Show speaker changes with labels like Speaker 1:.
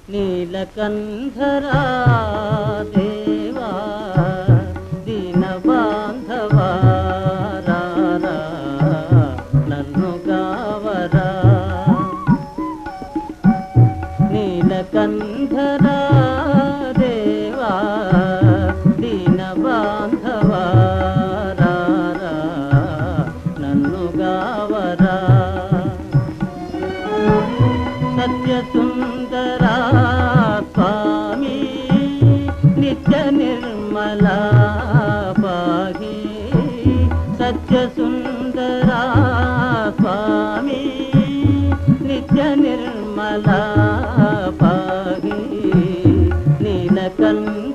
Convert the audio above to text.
Speaker 1: నీలకంఠరా దేవా దీన బాంధవా రారా నన్ను గావరా నీలకంఠరా దేవా దీన బాంధవా రారా నన్ను గావరా సత్యసుందరా స్వామి నిత్య నిర్మలా పాహి సత్యసుందరా స్వామి నిత్య నిర్మలా పాహి నీలకంఠ